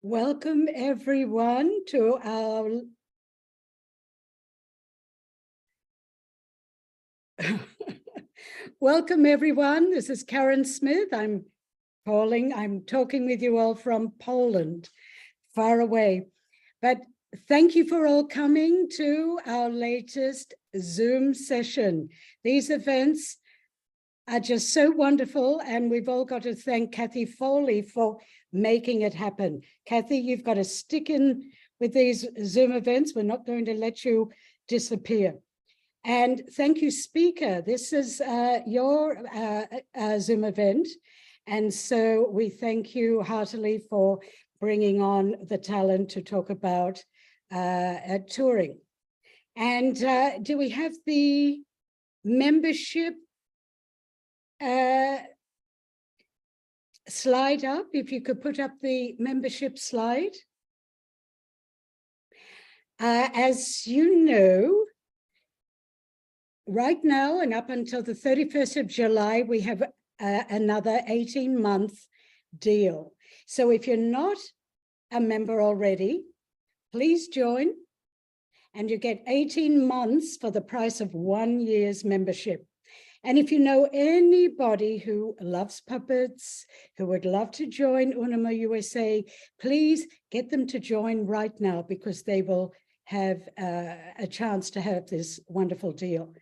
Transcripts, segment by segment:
Welcome everyone to our welcome everyone. This is Karen Smith. I'm talking with you all from Poland, far away. But thank you for all coming to our latest Zoom session. These events are just so wonderful, and we've all got to thank Kathy Foley for making it happen. Kathy, you've got to stick in with these Zoom events. We're not going to let you disappear. And thank you, speaker. This is your Zoom event. And so we thank you heartily for bringing on the talent to talk about touring. And do we have the membership slide up? If you could put up the membership slide. As you know, right now and up until the 31st of July, we have another 18-month deal. So if you're not a member already, please join, and you get 18 months for the price of 1 year's membership. And if you know anybody who loves puppets, who would love to join UNIMA-USA, please get them to join right now, because they will have a chance to have this wonderful deal.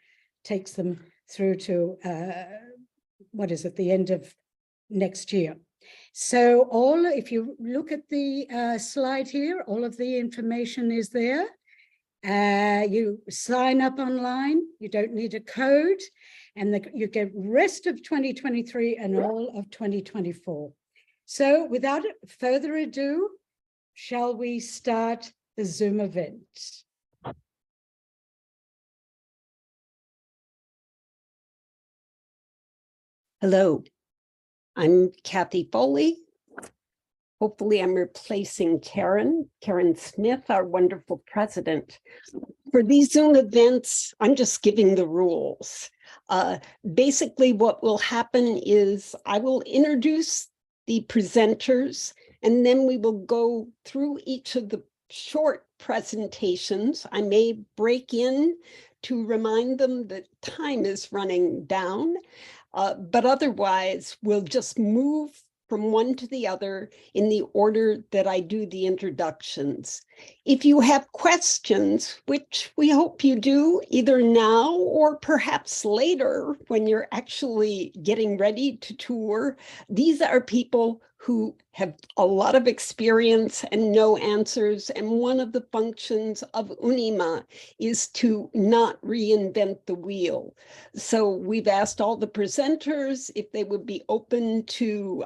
Takes them through to, the end of next year. So if you look at the slide here, all of the information is there. You sign up online, you don't need a code, and you get rest of 2023 and all of 2024. So without further ado, shall we start the Zoom event? Hello, I'm Kathy Foley. Hopefully I'm replacing Karen Smith, our wonderful president. For these Zoom events, I'm just giving the rules. Basically, what will happen is I will introduce the presenters, and then we will go through each of the short presentations. I may break in to remind them that time is running down, but otherwise we'll just move from one to the other in the order that I do the introductions. If you have questions, which we hope you do either now or perhaps later when you're actually getting ready to tour, these are people who have a lot of experience and know answers. And one of the functions of UNIMA is to not reinvent the wheel. So we've asked all the presenters if they would be open to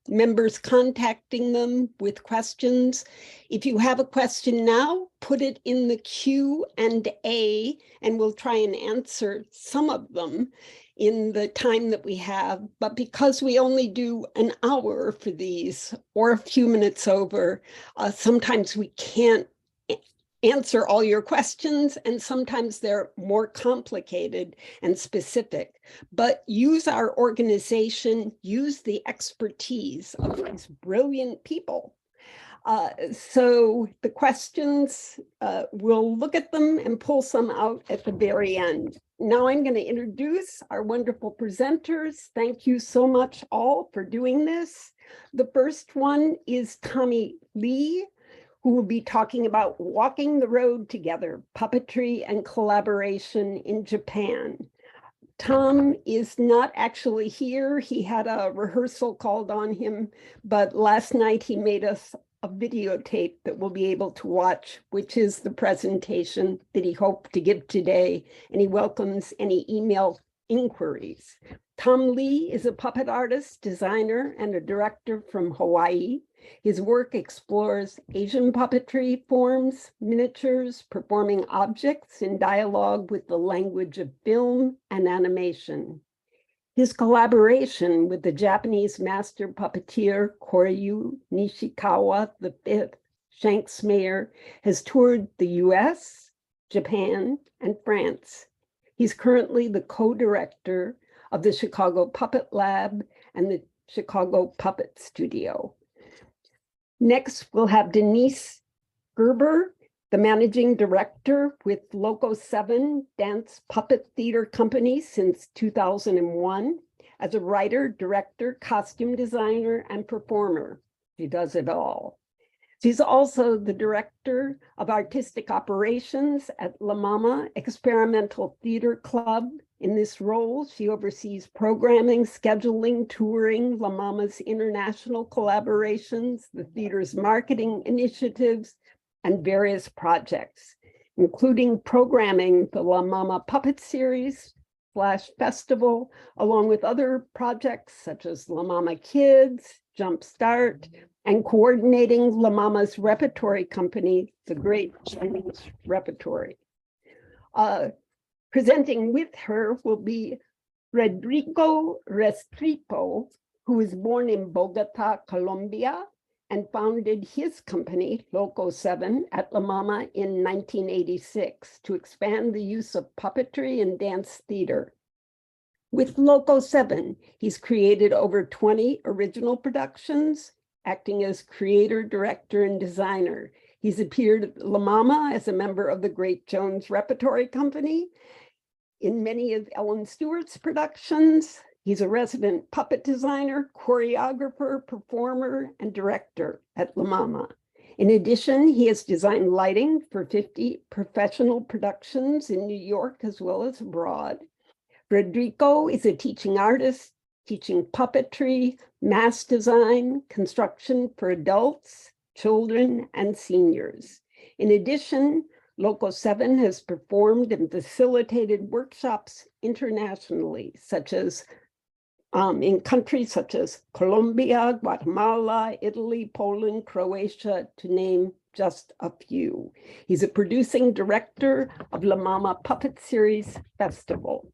members contacting them with questions. If you have a question now, put it in the Q&A, and we'll try and answer some of them in the time that we have. But because we only do an hour for these, or a few minutes over, sometimes we can't answer all your questions, and sometimes they're more complicated and specific. But use our organization, use the expertise of these brilliant people. So the questions, we'll look at them and pull some out at the very end. Now I'm going to introduce our wonderful presenters. Thank you so much all for doing this. The first one is Tommy Lee, who will be talking about Walking the Road Together, Puppetry and Collaboration in Japan. Tom is not actually here. He had a rehearsal called on him, but last night he made us a videotape that we'll be able to watch, which is the presentation that he hoped to give today, and he welcomes any email inquiries. Tom Lee is a puppet artist, designer, and a director from Hawaii. His work explores Asian puppetry forms, miniatures, performing objects in dialogue with the language of film and animation. His collaboration with the Japanese master puppeteer Koryu Nishikawa V, Shanksmayer, has toured the US, Japan, and France. He's currently the co-director of the Chicago Puppet Lab and the Chicago Puppet Studio. Next, we'll have Denise Gerber, the managing director with Loco 7 Dance Puppet Theater Company since 2001. As a writer, director, costume designer, and performer. She does it all. She's also the director of artistic operations at La Mama Experimental Theater Club. In this role, she oversees programming, scheduling, touring, La Mama's international collaborations, the theater's marketing initiatives, and various projects, including programming the La Mama Puppet Series, Flash Festival, along with other projects such as La Mama Kids, Jumpstart, and coordinating La Mama's repertory company, the Great Chinese Repertory. Presenting with her will be Rodrigo Restrepo, who was born in Bogota, Colombia, and founded his company, Loco 7, at La Mama in 1986 to expand the use of puppetry and dance theater. With Loco 7, he's created over 20 original productions, acting as creator, director, and designer. He's appeared at La Mama as a member of the Great Jones Repertory Company in many of Ellen Stewart's productions. He's a resident puppet designer, choreographer, performer, and director at La Mama. In addition, he has designed lighting for 50 professional productions in New York as well as abroad. Rodrigo is a teaching artist, teaching puppetry, mass design, construction for adults, children, and seniors. In addition, Loco 7 has performed and facilitated workshops internationally, such as in countries such as Colombia, Guatemala, Italy, Poland, Croatia, to name just a few. He's a producing director of La Mama Puppet Series Festival.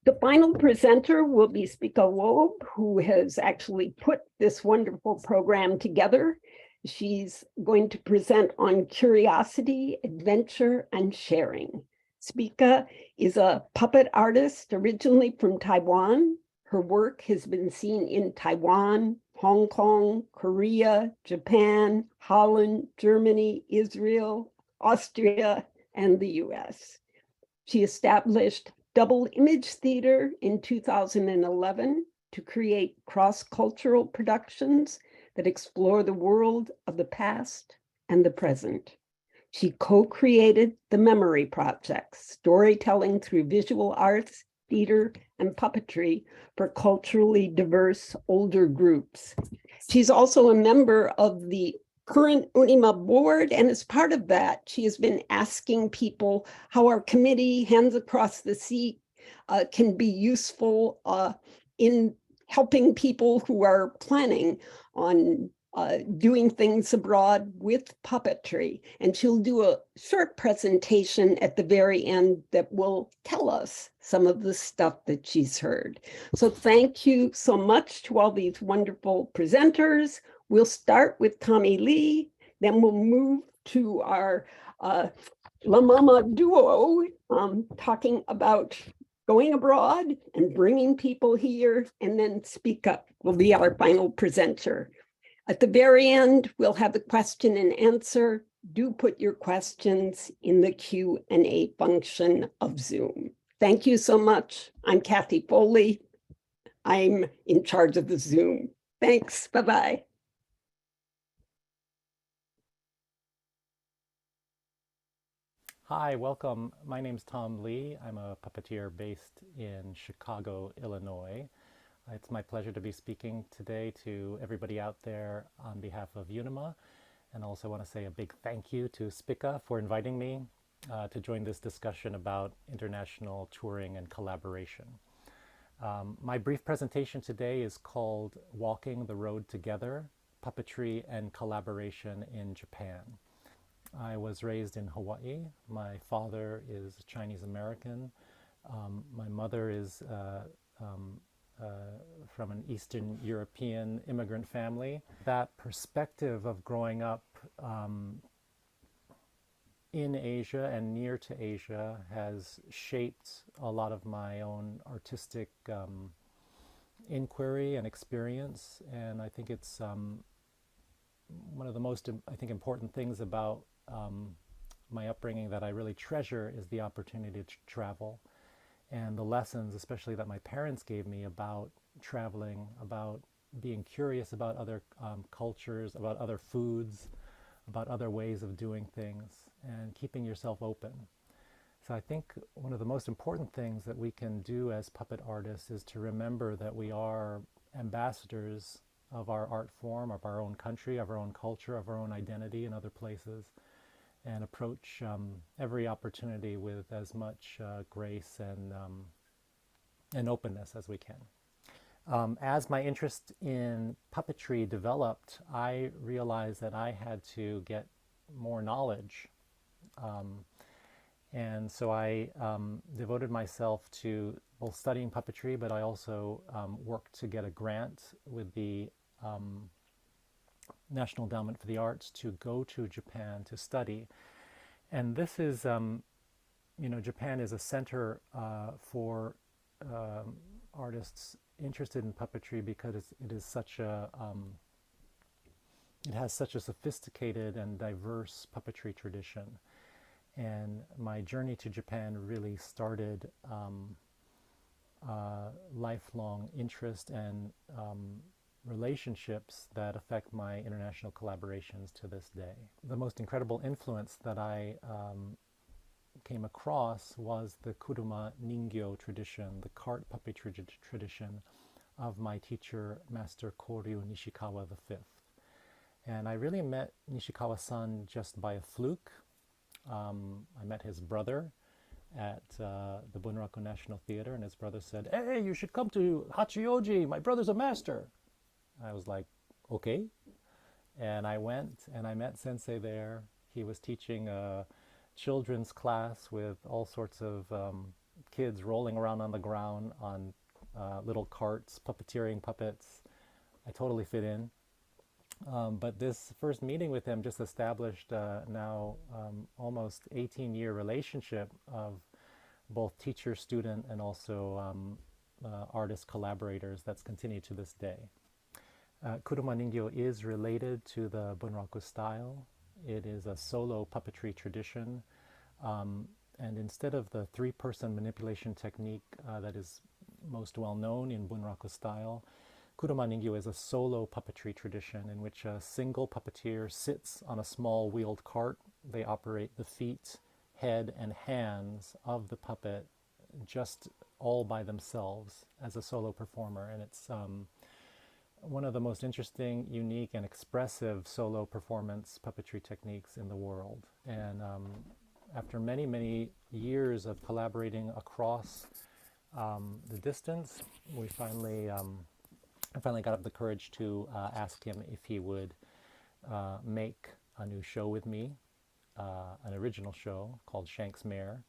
The final presenter will be Spica Loeb, who has actually put this wonderful program together. She's going to present on curiosity, adventure, and sharing. Spica is a puppet artist originally from Taiwan. Her work has been seen in Taiwan, Hong Kong, Korea, Japan, Holland, Germany, Israel, Austria, and the US. She established Double Image Theater in 2011 to create cross-cultural productions that explore the world of the past and the present. She co-created the Memory Project, storytelling through visual arts, theater, and puppetry for culturally diverse older groups. She's also a member of the current UNIMA board, and as part of that, she has been asking people how our committee, Hands Across the Sea, can be useful in helping people who are planning on doing things abroad with puppetry. And she'll do a short presentation at the very end that will tell us some of the stuff that she's heard. So thank you so much to all these wonderful presenters. We'll start with Tommy Lee, then we'll move to our La Mama duo, talking about going abroad and bringing people here, and then Speak Up will be our final presenter. At the very end, we'll have the question and answer. Do put your questions in the Q&A function of Zoom. Thank you so much. I'm Kathy Foley. I'm in charge of the Zoom. Thanks. Bye-bye. Hi, welcome. My name's Tom Lee. I'm a puppeteer based in Chicago, Illinois. It's my pleasure to be speaking today to everybody out there on behalf of UNIMA, and also want to say a big thank you to Spica for inviting me to join this discussion about international touring and collaboration. My brief presentation today is called Walking the Road Together, Puppetry and Collaboration in Japan. I was raised in Hawaii. My father is Chinese American. My mother is from an Eastern European immigrant family. That perspective of growing up in Asia and near to Asia has shaped a lot of my own artistic inquiry and experience, and I think it's one of the most, I think, important things about my upbringing that I really treasure is the opportunity to travel, and the lessons, especially that my parents gave me about traveling, about being curious about other cultures, about other foods, about other ways of doing things, and keeping yourself open. So I think one of the most important things that we can do as puppet artists is to remember that we are ambassadors of our art form, of our own country, of our own culture, of our own identity in other places, and approach every opportunity with as much grace and openness as we can. As my interest in puppetry developed, I realized that I had to get more knowledge. And so I devoted myself to both studying puppetry, but I also worked to get a grant with the National Endowment for the Arts to go to Japan to study. And this is, Japan is a center for artists interested in puppetry because it is such a, it has such a sophisticated and diverse puppetry tradition. And my journey to Japan really started lifelong interest and relationships that affect my international collaborations to this day. The most incredible influence that I came across was the kuruma ningyo tradition, the cart puppetry tradition of my teacher, Master Koryu Nishikawa V. And I really met Nishikawa-san just by a fluke. I met his brother at the Bunraku National Theater, and his brother said, "Hey, you should come to Hachioji, my brother's a master." I was like, okay. And I went and I met Sensei there. He was teaching a children's class with all sorts of kids rolling around on the ground on little carts, puppeteering puppets. I totally fit in. But this first meeting with him just established now almost 18-year relationship of both teacher, student, and also artist collaborators that's continued to this day. Kuruma Ningyo is related to the Bunraku style. It is a solo puppetry tradition. And instead of the three-person manipulation technique that is most well known in Bunraku style, Kuruma Ningyo is a solo puppetry tradition in which a single puppeteer sits on a small wheeled cart. They operate the feet, head, and hands of the puppet just all by themselves as a solo performer. And it's one of the most interesting, unique, and expressive solo performance puppetry techniques in the world. And after many, many years of collaborating across the distance, we finally I finally got up the courage to ask him if he would make a new show with me, an original show called Shank's Mare,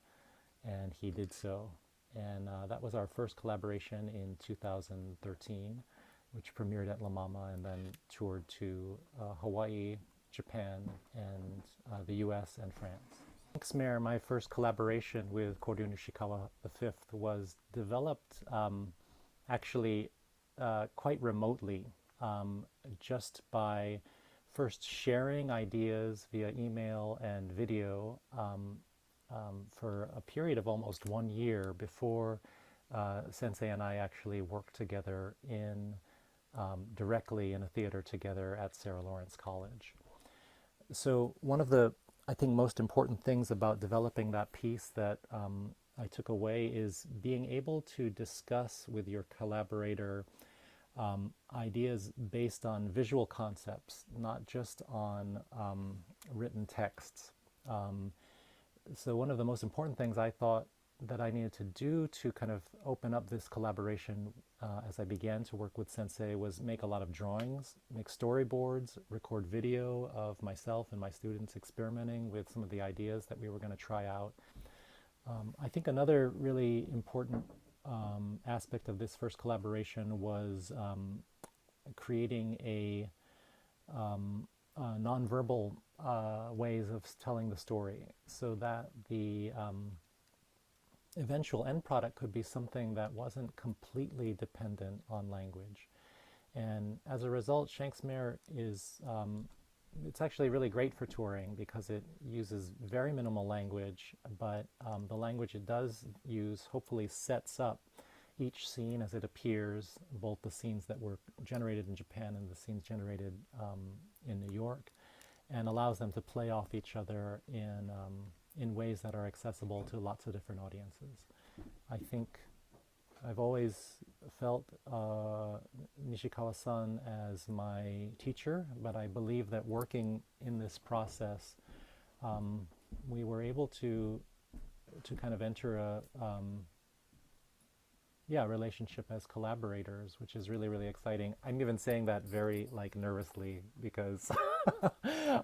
and he did so. And that was our first collaboration in 2013, which premiered at La Mama and then toured to Hawaii, Japan, and the US and France. Shank's Mare, my first collaboration with Koryu Nishikawa V, was developed actually quite remotely, just by first sharing ideas via email and video for a period of almost 1 year before Sensei and I actually worked together directly in a theater together at Sarah Lawrence College. So one of the, I think, most important things about developing that piece that I took away is being able to discuss with your collaborator ideas based on visual concepts, not just on written texts. So one of the most important things I thought that I needed to do to kind of open up this collaboration as I began to work with Sensei was make a lot of drawings, make storyboards, record video of myself and my students experimenting with some of the ideas that we were going to try out. I think another really important aspect of this first collaboration was creating a nonverbal ways of telling the story, so that the eventual end product could be something that wasn't completely dependent on language. And as a result, Shank's Mare is it's actually really great for touring because it uses very minimal language, but the language it does use hopefully sets up each scene as it appears, both the scenes that were generated in Japan and the scenes generated in New York, and allows them to play off each other in ways that are accessible to lots of different audiences. I think I've always felt Nishikawa-san as my teacher, but I believe that working in this process, we were able to kind of enter a relationship as collaborators, which is really, really exciting. I'm even saying that very nervously because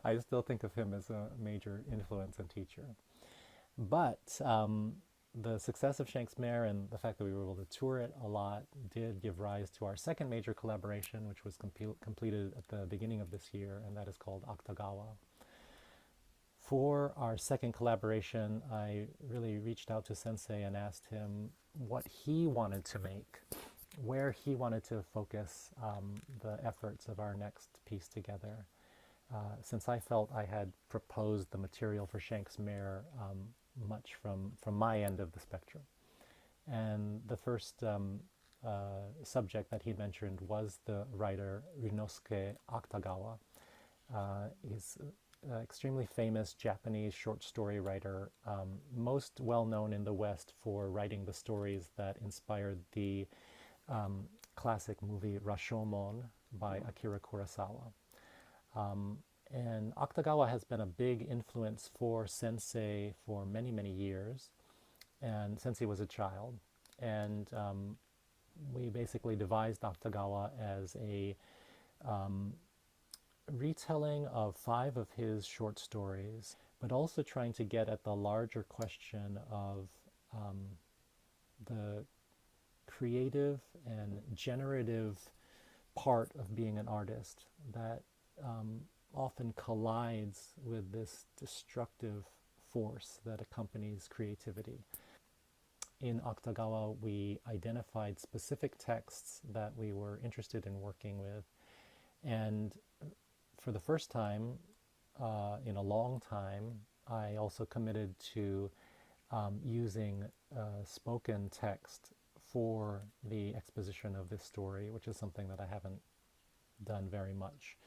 I still think of him as a major influence and teacher. But the success of Shanks Mare and the fact that we were able to tour it a lot did give rise to our second major collaboration, which was completed at the beginning of this year, and that is called Akutagawa. For our second collaboration, I really reached out to Sensei and asked him what he wanted to make, where he wanted to focus the efforts of our next piece together. Since I felt I had proposed the material for Shanks Mare much from my end of the spectrum. And the first subject that he mentioned was the writer Ryunosuke Akutagawa. He's an extremely famous Japanese short story writer, most well known in the West for writing the stories that inspired the classic movie Rashomon by Akira Kurosawa. And Akutagawa has been a big influence for Sensei for many, many years. And Sensei was a child. And we basically devised Akutagawa as a retelling of 5 of his short stories, but also trying to get at the larger question of the creative and generative part of being an artist that often collides with this destructive force that accompanies creativity. In Akutagawa, we identified specific texts that we were interested in working with, and for the first time in a long time, I also committed to using spoken text for the exposition of this story, which is something that I haven't done very much.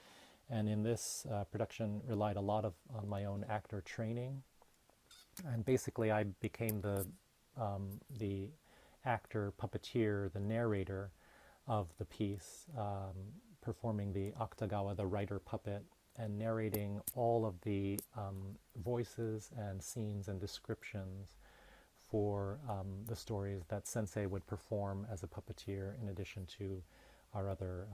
And in this production relied a lot on my own actor training. And basically I became the actor, puppeteer, the narrator of the piece, performing the Akutagawa, the writer puppet, and narrating all of the voices and scenes and descriptions for the stories that Sensei would perform as a puppeteer in addition to our other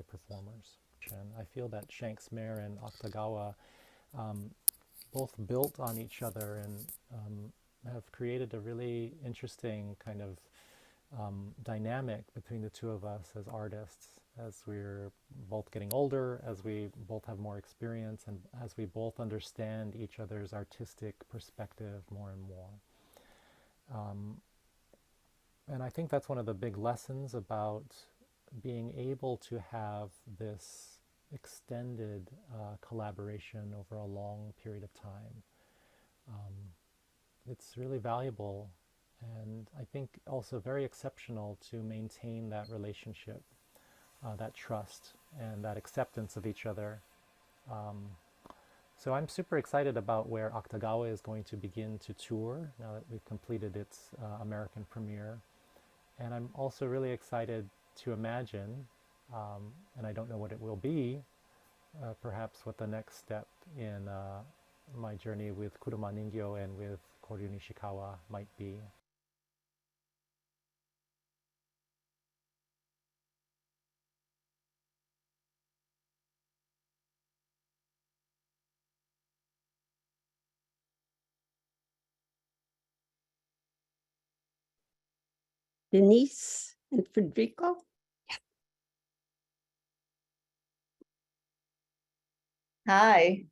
performers. And I feel that Shanks Mare and Akutagawa both built on each other and have created a really interesting kind of dynamic between the two of us as artists, as we're both getting older, as we both have more experience, and as we both understand each other's artistic perspective more and more. And I think that's one of the big lessons about being able to have this extended collaboration over a long period of time. It's really valuable, and I think also very exceptional to maintain that relationship, that trust, and that acceptance of each other. So I'm super excited about where Akutagawa is going to begin to tour now that we've completed its American premiere. And I'm also really excited to imagine, and I don't know what it will be, perhaps what the next step in my journey with Kuruma Ningyo and with Koryu Nishikawa might be. Denise and Federico. Hi,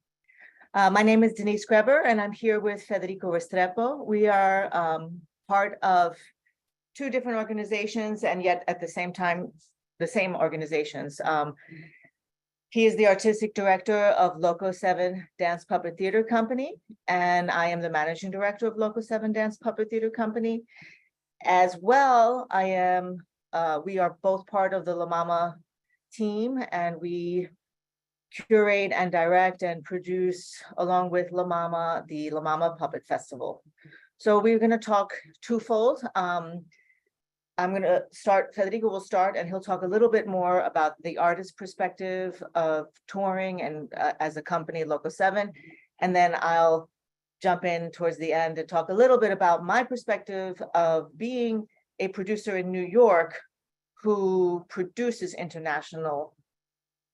my name is Denise Greber, and I'm here with Federico Restrepo. We are part of 2 different organizations, and yet at the same time, the same organizations. He is the artistic director of Loco 7 Dance Puppet Theater Company, and I am the managing director of Loco 7 Dance Puppet Theater Company. As well, we are both part of the La Mama team, and we curate and direct and produce, along with La Mama, the La Mama Puppet Festival. So we're going to talk twofold. I'm going to start, Federico will start, and he'll talk a little bit more about the artist perspective of touring and as a company, Loco 7. And then I'll jump in towards the end and talk a little bit about my perspective of being a producer in New York who produces international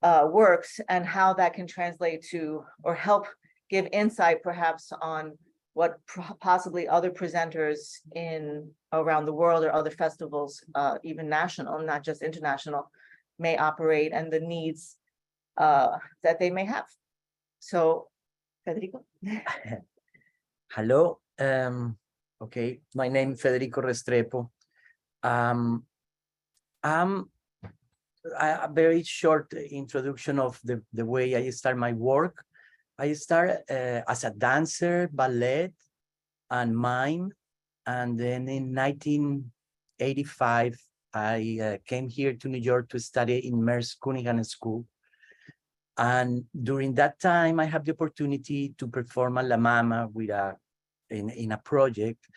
works, and how that can translate to or help give insight perhaps on what possibly other presenters in around the world or other festivals, even national, not just international, may operate, and the needs that they may have. So, Federico. Hello. Okay, my name is Federico Restrepo. A very short introduction of the way I start my work. I start as a dancer, ballet, and mime. And then in 1985, I came here to New York to study in Merce Cunningham School. And during that time, I had the opportunity to perform at La Mama with in a project.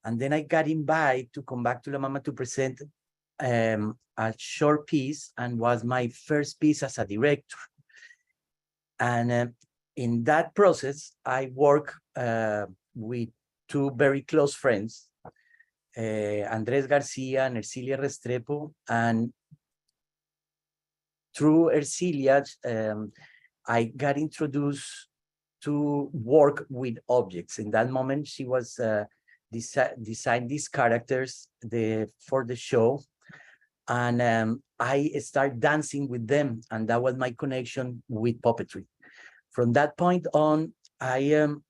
And then I got invited to come back to La Mama to present a short piece, and was my first piece as a director. And in that process, I work with two very close friends, Andres Garcia and Ercilia Restrepo. And through Ercilia, I got introduced to work with objects. In that moment, she was designed these characters for the show. And I started dancing with them, and that was my connection with puppetry. From that point on, in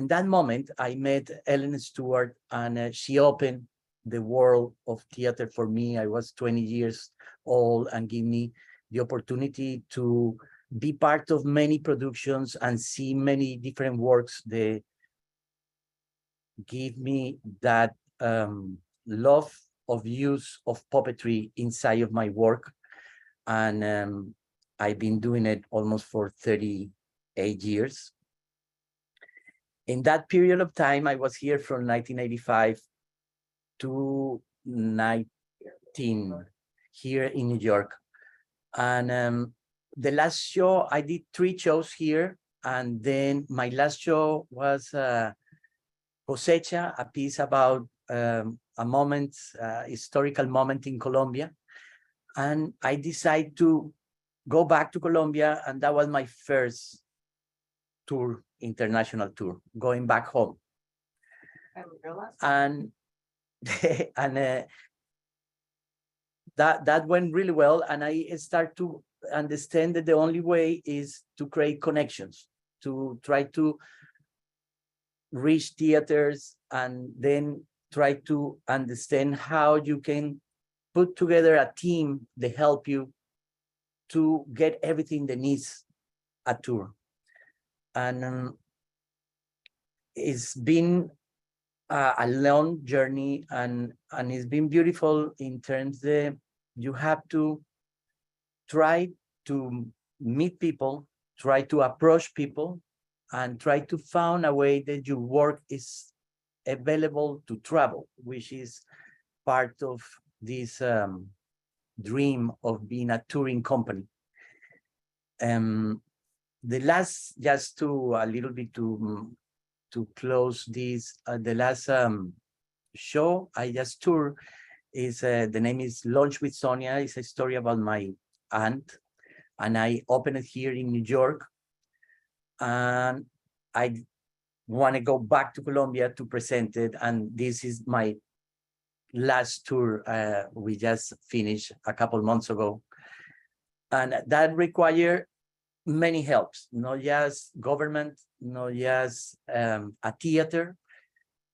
that moment, I met Ellen Stewart, and she opened the world of theater for me. I was 20 years old, and gave me the opportunity to be part of many productions and see many different works. They give me that love of use of puppetry inside of my work. And I've been doing it almost for 38 years. In that period of time, I was here from 1985 to 19 here in New York. And the last show, I did 3 shows here. And then my last show was Cosecha, a piece about a moment, historical moment in Colombia. And I decided to go back to Colombia, and that was my first tour, international tour, going back home. And that went really well, and I start to understand that the only way is to create connections, to try to reach theaters, and then try to understand how you can put together a team that help you to get everything that needs a tour. And it's been a long journey, and it's been beautiful in terms that you have to try to meet people, try to approach people, and try to find a way that your work is available to travel, which is part of this dream of being a touring company. The last, just to a little bit to close this, the last show I just toured is the name is Lunch with Sonia. It's a story about my aunt, and I opened it here in New York. And I want to go back to Colombia to present it, and this is my last tour. We just finished a couple months ago, and that required many helps, not just government, not just a theater,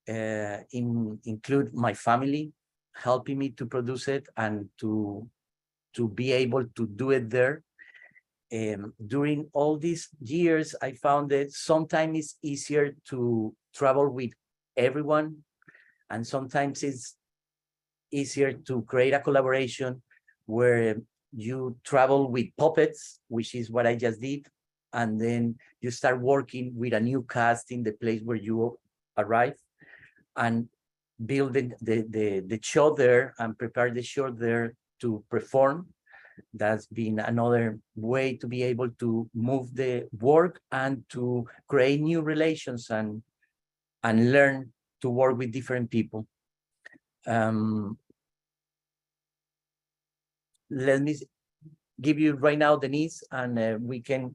include my family helping me to produce it and to be able to do it there. during all these years, I found that sometimes it's easier to travel with everyone, and sometimes it's easier to create a collaboration where you travel with puppets, which is what I just did, and then you start working with a new cast in the place where you arrive, and building the show there and prepare the show there to perform. That's been another way to be able to move the work and to create new relations and learn to work with different people. Let me give you right now, Denise, and we can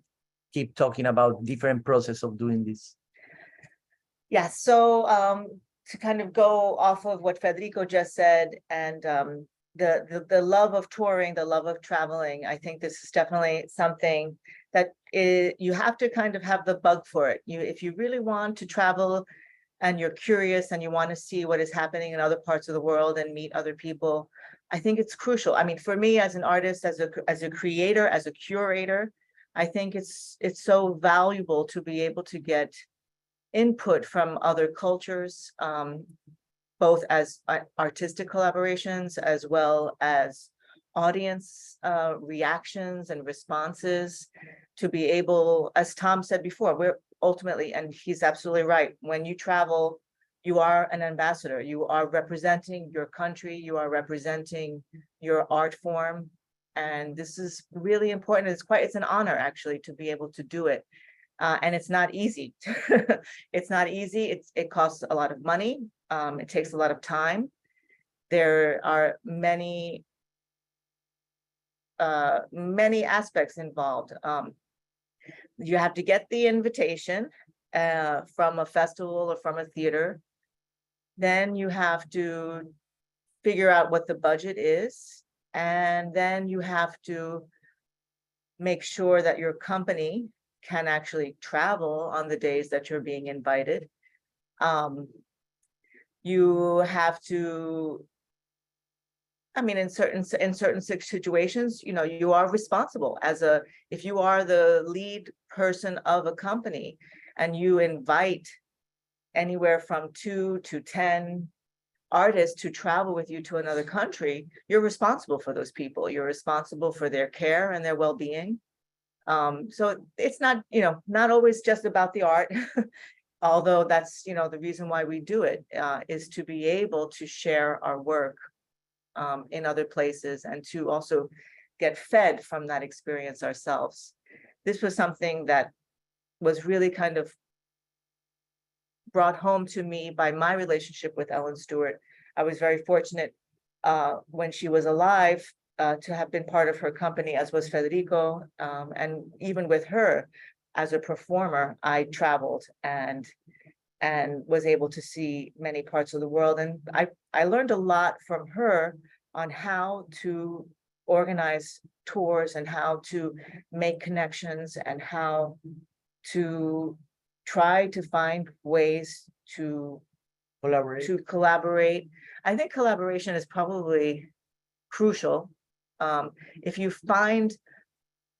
keep talking about different process of doing this. Yeah, so to kind of go off of what Federico just said, and the love of touring, the love of traveling, I think this is definitely something that you have to kind of have the bug for it. If you really want to travel and you're curious and you want to see what is happening in other parts of the world and meet other people, I think it's crucial. I mean, for me as an artist, as a creator, as a curator, I think it's so valuable to be able to get input from other cultures, both as artistic collaborations as well as audience reactions and responses, to be able, as Tom said before, we're ultimately, and he's absolutely right, when you travel, you are an ambassador, you are representing your country, you are representing your art form, and this is really important. It's an honor actually to be able to do it. And it's not easy. It's not easy. It costs a lot of money. It takes a lot of time. There are many aspects involved. You have to get the invitation from a festival or from a theater. Then you have to figure out what the budget is. And then you have to make sure that your company can actually travel on the days that you're being invited. You have to, I mean, in certain situations, you know, you are responsible if you are the lead person of a company and you invite anywhere from 2 to 10 artists to travel with you to another country, you're responsible for those people. You're responsible for their care and their well-being. So it's not, you know, not always just about the art, although that's, you know, the reason why we do it, is to be able to share our work in other places and to also get fed from that experience ourselves. This was something that was really kind of brought home to me by my relationship with Ellen Stewart. I was very fortunate when she was alive to have been part of her company, as was Federico. And even with her as a performer, I traveled and was able to see many parts of the world. And I learned a lot from her on how to organize tours and how to make connections and how to try to find ways to collaborate. I think collaboration is probably crucial. If you find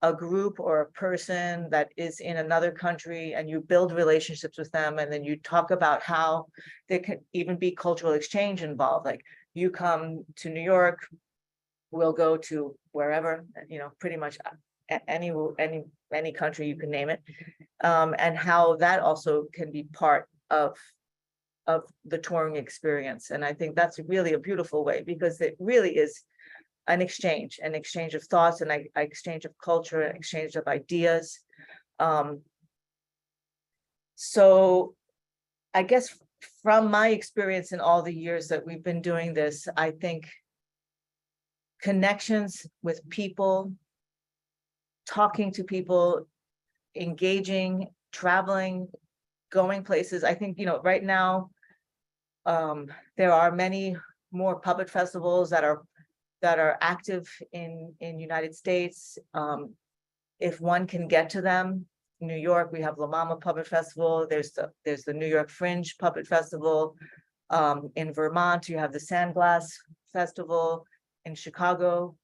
a group or a person that is in another country and you build relationships with them, and then you talk about how there can even be cultural exchange involved, like you come to New York, we'll go to wherever, you know, pretty much any country you can name it, and how that also can be part of the touring experience. And I think that's really a beautiful way, because it really is an exchange of thoughts, and an exchange of culture, an exchange of ideas. So I guess from my experience in all the years that we've been doing this, I think connections with people, talking to people, engaging, traveling, going places. I think, you know, right now, there are many more puppet festivals that are active in United States. If one can get to them, New York, we have La Mama Puppet Festival. There's the New York Fringe Puppet Festival. In Vermont, you have the Sandglass Festival. In Chicago,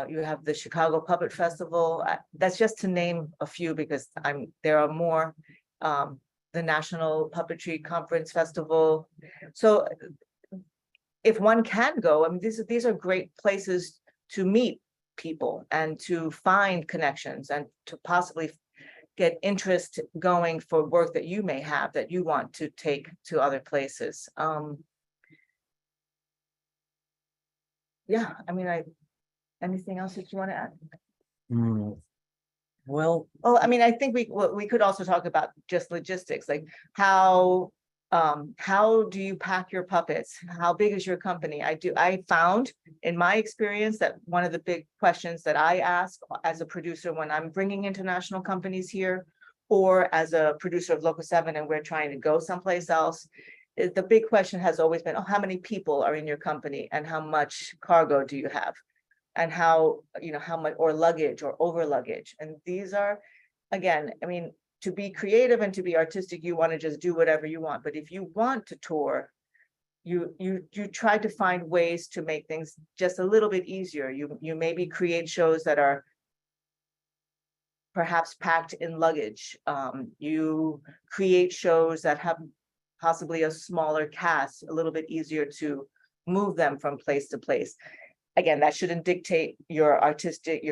You have the Chicago Puppet Festival. That's just to name a few because there are more. The National Puppetry Conference Festival. So if one can go, I mean, these are great places to meet people and to find connections and to possibly get interest going for work that you may have that you want to take to other places. Yeah, I mean, anything else that you want to add? Well, Well, I mean, I think we could also talk about just logistics, like how do you pack your puppets? How big is your company? I found in my experience that one of the big questions that I ask as a producer when I'm bringing international companies here, or as a producer of Local 7 and we're trying to go someplace else, the big question has always been, oh, how many people are in your company and how much cargo do you have? And how much, or luggage or over luggage. And these are, again, I mean, to be creative and to be artistic, you want to just do whatever you want. But if you want to tour, you try to find ways to make things just a little bit easier. You maybe create shows that are perhaps packed in luggage. You create shows that have possibly a smaller cast, a little bit easier to move them from place to place. Again, that shouldn't dictate your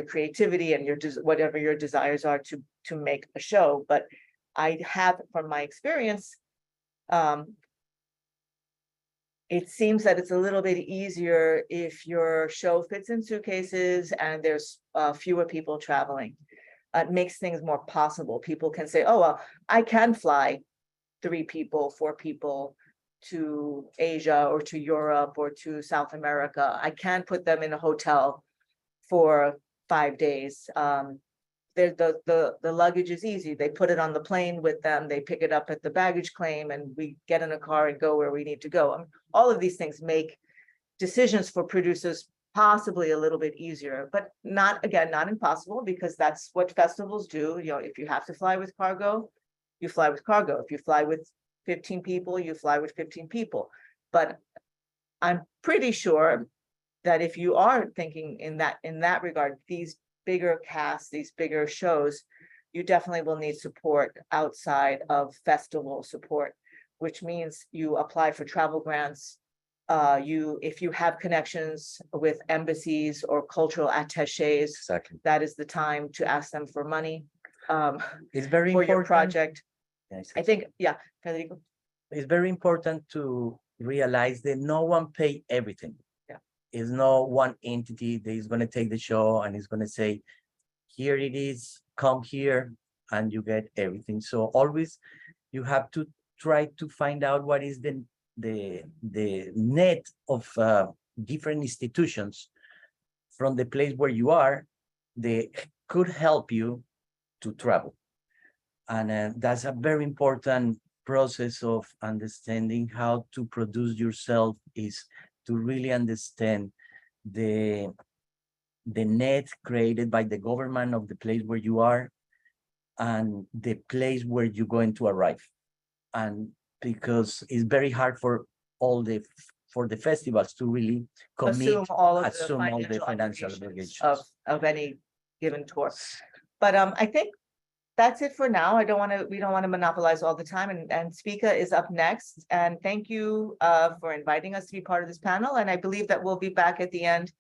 creativity and whatever your desires are to make a show. But I have, from my experience, it seems that it's a little bit easier if your show fits in suitcases and there's fewer people traveling. It makes things more possible. People can say, oh, well, I can fly 3 people, 4 people to Asia or to Europe or to South America. I can put them in a hotel for 5 days. The luggage is easy. They put it on the plane with them. They pick it up at the baggage claim and we get in a car and go where we need to go. I mean, all of these things make decisions for producers possibly a little bit easier, but not impossible, because that's what festivals do. If you have to fly with cargo, you fly with cargo. If you fly with 15 people, you fly with 15 people. But I'm pretty sure that if you are thinking in that regard, these bigger casts, these bigger shows, you definitely will need support outside of festival support, which means you apply for travel grants. If you have connections with embassies or cultural attachés, exactly. that is the time to ask them for money It's very for important. your project. Yes. I think, yeah, Federico. It's very important to realize that no one pay everything. Yeah. It's no one entity that is going to take the show and is going to say, here it is, come here and you get everything. So always you have to try to find out what is the net of different institutions from the place where you are. They could help you to travel. And that's a very important process of understanding how to produce yourself, is to really understand the net created by the government of the place where you are and the place where you're going to arrive. And because it's very hard for the festivals to really Assume all of the the financial obligations obligations of any given tour. But I think that's it for now. We don't want to monopolize all the time, and Spica is up next. And thank you for inviting us to be part of this panel. And I believe that we'll be back at the end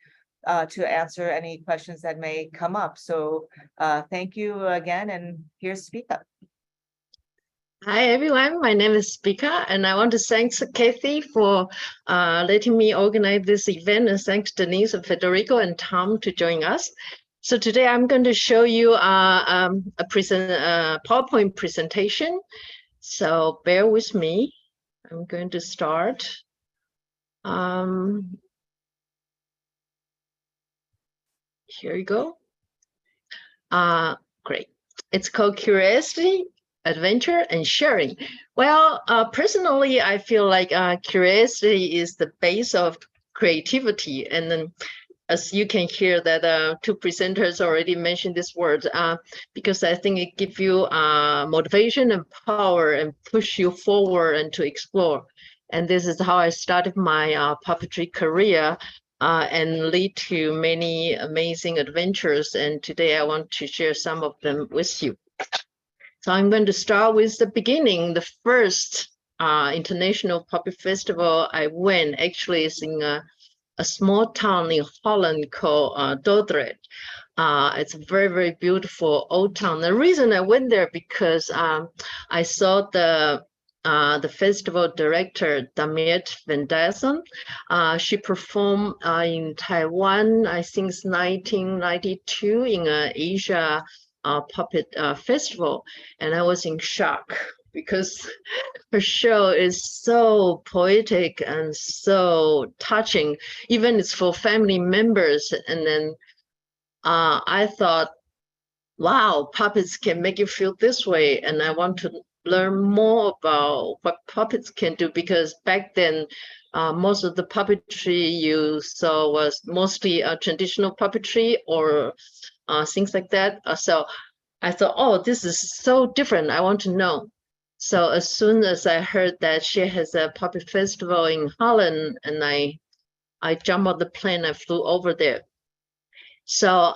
to answer any questions that may come up. So thank you again, and here's Spica. Hi everyone, my name is Spica, and I want to thank Kathy for letting me organize this event, and thanks Denise and Federico and Tom to join us. So today I'm going to show you a PowerPoint presentation. So bear with me. I'm going to start. Here you go. Great. It's called Curiosity, Adventure, and Sharing. Well, personally, I feel like curiosity is the base of creativity. And then as you can hear that 2 presenters already mentioned this word, because I think it gives you motivation and power and push you forward and to explore. And this is how I started my puppetry career and lead to many amazing adventures. And today I want to share some of them with you. So I'm going to start with the beginning. The first International Puppet Festival I went actually is in a small town in Holland called Dordrecht. It's a very, very beautiful old town. The reason I went there because I saw the festival director, Damiette van Dyssen. She performed in Taiwan, I think it's 1992 in an Asia puppet festival. And I was in shock because her show is so poetic and so touching. Even it's for family members. And then I thought, wow, puppets can make you feel this way. And I want to learn more about what puppets can do, because back then, most of the puppetry you saw was mostly traditional puppetry or things like that. So I thought, oh, this is so different. I want to know. So as soon as I heard that she has a puppet festival in Holland, and I jumped on the plane, I flew over there. So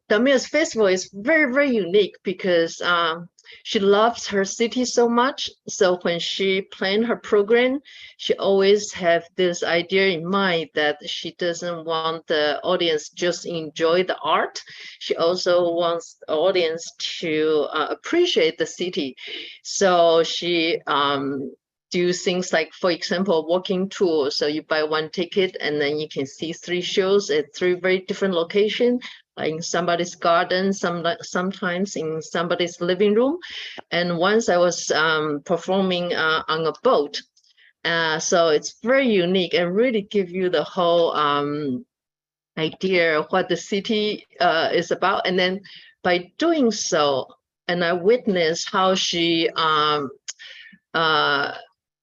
Damiette's festival is very, very unique because she loves her city so much. So when she planned her program, she always have this idea in mind that she doesn't want the audience just enjoy the art. She also wants the audience to appreciate the city. So she do things like, for example, walking tour. So you buy one ticket and then you can see 3 shows at 3 very different locations, like in somebody's garden, sometimes in somebody's living room. And once I was performing on a boat. So it's very unique and really give you the whole idea of what the city is about. And then by doing so, and I witnessed how she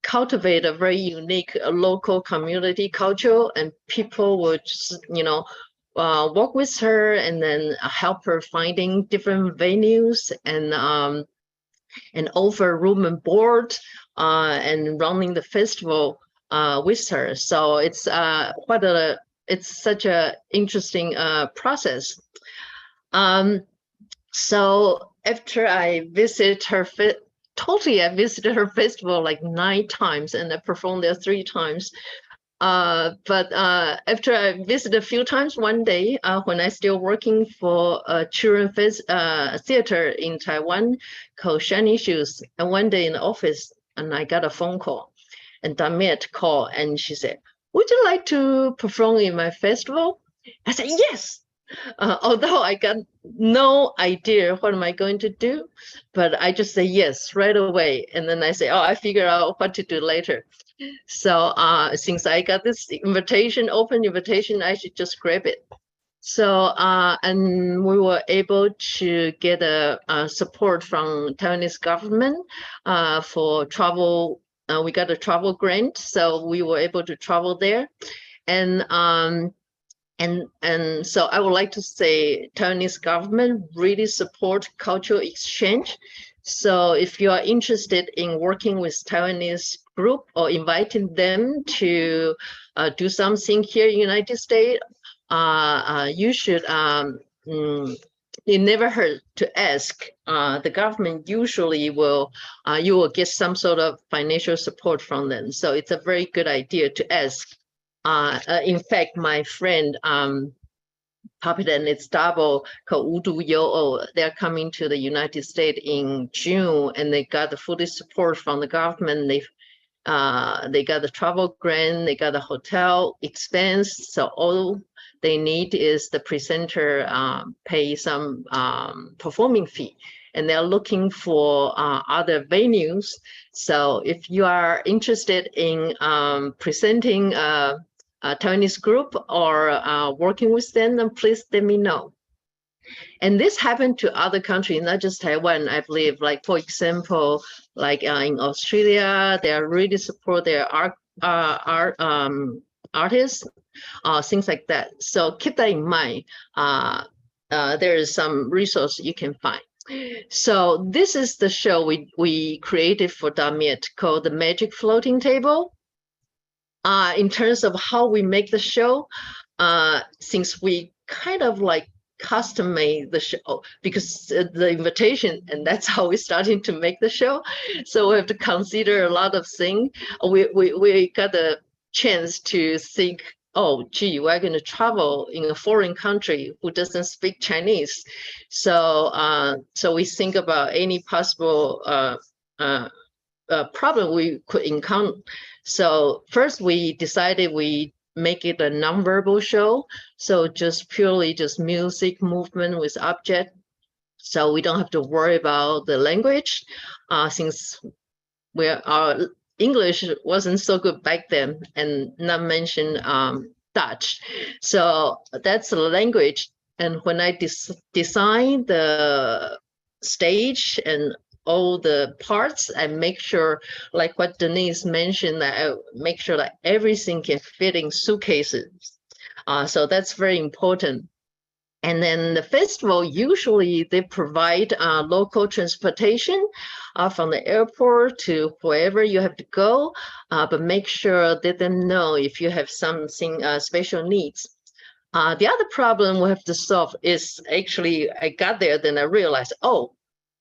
cultivate a very unique local community culture, and people would just, work with her and then help her finding different venues and offer room and board and running the festival with her. So it's it's such a interesting process. So after I visit her I visited her festival like 9 times, and I performed there 3 times. But after I visited a few times, one day when I still working for a children theater in Taiwan called Shiny Shoes, and one day in the office, and I got a phone call, and Damiette called, and she said, "Would you like to perform in my festival?" I said, "Yes." Although I got no idea what am I going to do, but I just say yes right away. And then I say, oh, I figure out what to do later. So since I got this open invitation, I should just grab it. So, and we were able to get a support from Taiwanese government for travel. We got a travel grant, so we were able to travel there. And so I would like to say Taiwanese government really support cultural exchange. So if you are interested in working with Taiwanese group or inviting them to do something here in the United States, you should, it never hurt to ask. The government usually will, you will get some sort of financial support from them. So it's a very good idea to ask. In fact, my friend, Puppet and its double called Udu Yo, they're coming to the United States in June, and they got the full support from the government. They got the travel grant, they got the hotel expense. So all they need is the presenter pay some performing fee, and they're looking for other venues. So if you are interested in presenting a Taiwanese group or working with them, then please let me know. And this happened to other countries, not just Taiwan, I believe. Like, for example, like in Australia, they really support their artists, things like that. So keep that in mind. There is some resource you can find. So this is the show we created for Damiette called The Magic Floating Table. In terms of how we make the show, since we kind of like custom made the show because the invitation, and that's how we're starting to make the show. So we have to consider a lot of things. We got a chance to think, oh, gee, we're going to travel in a foreign country who doesn't speak Chinese. So so we think about any possible problem we could encounter. So first we decided we make it a nonverbal show. So just purely just music, movement with object. So we don't have to worry about the language since our English wasn't so good back then, and not mention Dutch. So that's the language. And when I design the stage and all the parts, I make sure, like what Denise mentioned, that I make sure that everything can fit in suitcases. So that's very important. And then the festival, usually they provide local transportation from the airport to wherever you have to go, but make sure let them know if you have something special needs. The other problem we have to solve is actually, I got there, then I realized, oh,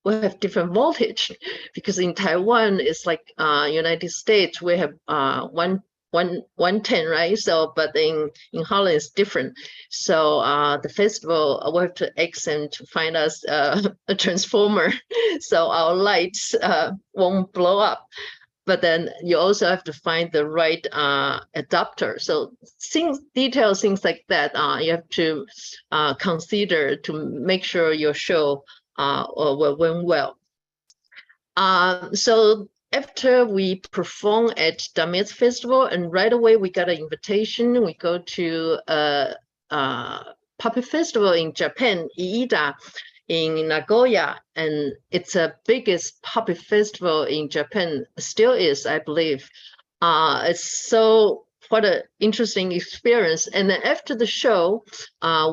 we have different voltage because in Taiwan, it's like United States, we have 110, right? So, but in Holland, it's different. So the festival, we have to ask them to find us a transformer so our lights won't blow up. But then you also have to find the right adapter. So details, things like that, you have to consider to make sure your show went well. So after we perform at Damit's Festival, and right away we got an invitation, we go to a puppet festival in Japan, Iida, in Nagoya, and it's the biggest puppet festival in Japan, still is, I believe. It's so what an interesting experience. And then after the show,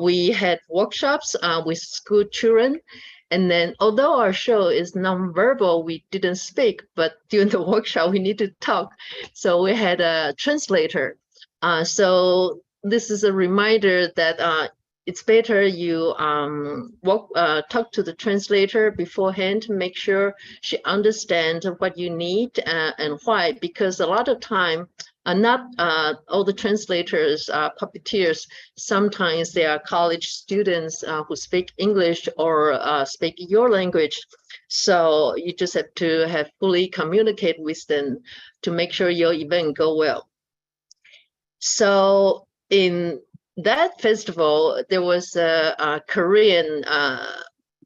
we had workshops with school children. And then although our show is nonverbal, we didn't speak, but during the workshop, we need to talk. So we had a translator. So this is a reminder that it's better you talk to the translator beforehand to make sure she understands what you need and why, because a lot of time, not all the translators, puppeteers, sometimes they are college students who speak English or speak your language. So you just have to have fully communicate with them to make sure your event go well. So in that festival, there was a Korean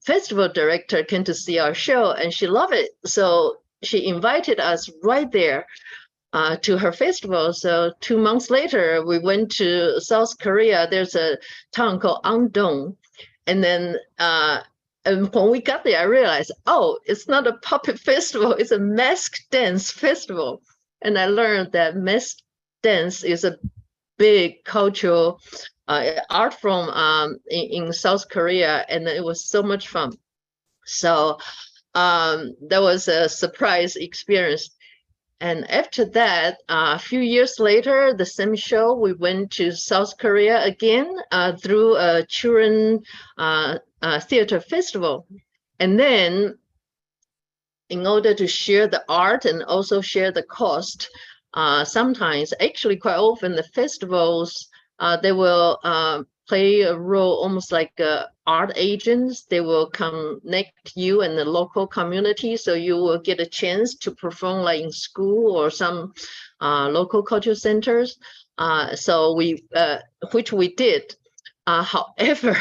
festival director came to see our show and she loved it. So she invited us right there to her festival. So 2 months later, we went to South Korea. There's a town called Andong. And then and when we got there, I realized, oh, it's not a puppet festival, it's a mask dance festival. And I learned that mask dance is a big cultural art form in South Korea, and it was so much fun. So that was a surprise experience. And after that, a few years later, the same show, we went to South Korea again through a children theater festival. And then in order to share the art and also share the cost, sometimes, actually quite often, the festivals, they will play a role almost like art agents. They will connect you and the local community, so you will get a chance to perform like in school or some local cultural centers. So which we did. However,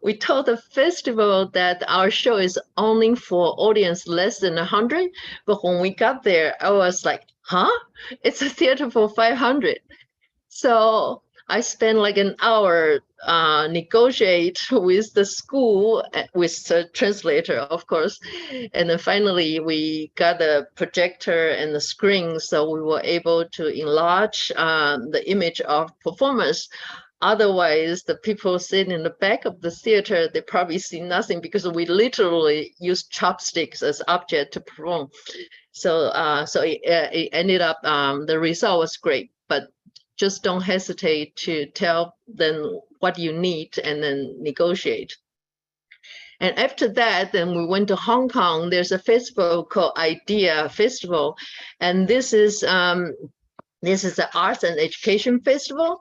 we told the festival that our show is only for audience less than 100. But when we got there, I was like, huh? It's a theater for 500. So I spent like an hour negotiate with the school, with the translator, of course. And then finally we got a projector and the screen, so we were able to enlarge the image of performance. Otherwise, the people sitting in the back of the theater, they probably see nothing because we literally use chopsticks as object to perform. So so it ended up, the result was great. But just don't hesitate to tell them what you need and then negotiate. And after that, then we went to Hong Kong. There's a festival called Idea Festival, and this is the Arts and Education Festival.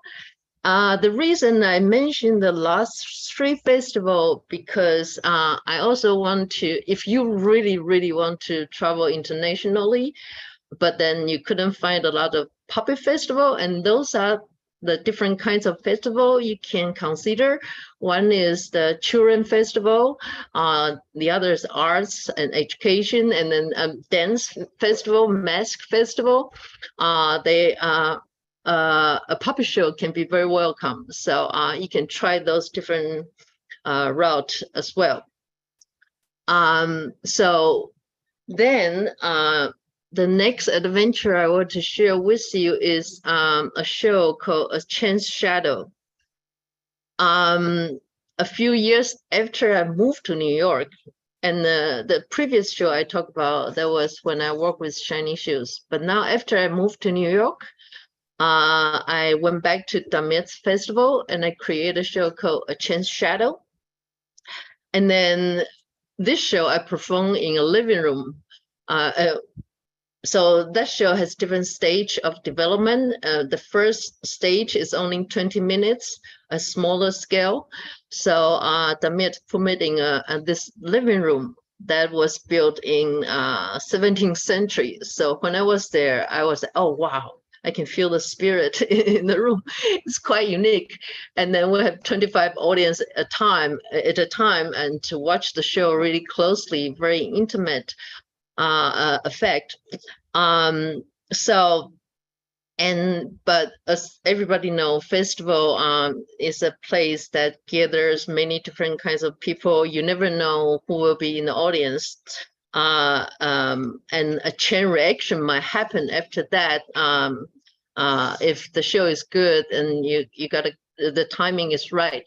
The reason I mentioned the last 3 festival because I also want to, if you really, really want to travel internationally, but then you couldn't find a lot of puppet festival, and those are the different kinds of festival you can consider. One is the children festival, the other is arts and education, and then dance festival, mask festival. A puppet show can be very welcome. So you can try those different route as well. So then the next adventure I want to share with you is a show called A Chance Shadow. A few years after I moved to New York, and the previous show I talked about, that was when I worked with Shiny Shoes. But now after I moved to New York, I went back to Damit's festival and I created a show called A Chance Shadow. And then this show I performed in a living room. So that show has different stage of development. The first stage is only 20 minutes, a smaller scale. So Damit put me in this living room that was built in 17th century. So when I was there, I was, oh, wow, I can feel the spirit in the room. It's quite unique. And then we have 25 audience at a time, and to watch the show really closely, very intimate effect. But as everybody knows, festival is a place that gathers many different kinds of people. You never know who will be in the audience. And a chain reaction might happen after that. If the show is good and the timing is right.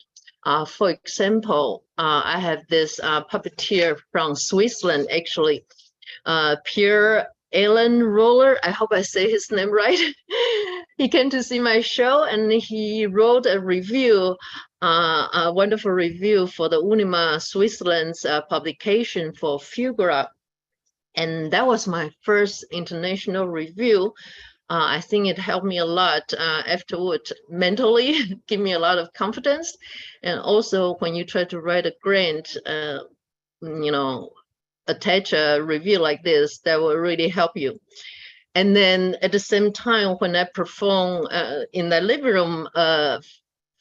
For example, I have this puppeteer from Switzerland, actually, Pierre Alan Roller. I hope I say his name right. He came to see my show and he wrote a review, a wonderful review for the UNIMA Switzerland's publication for Figura. And that was my first international review. I think it helped me a lot afterward, mentally, give me a lot of confidence. And also when you try to write a grant, attach a review like this, that will really help you. And then at the same time, when I perform in the living room,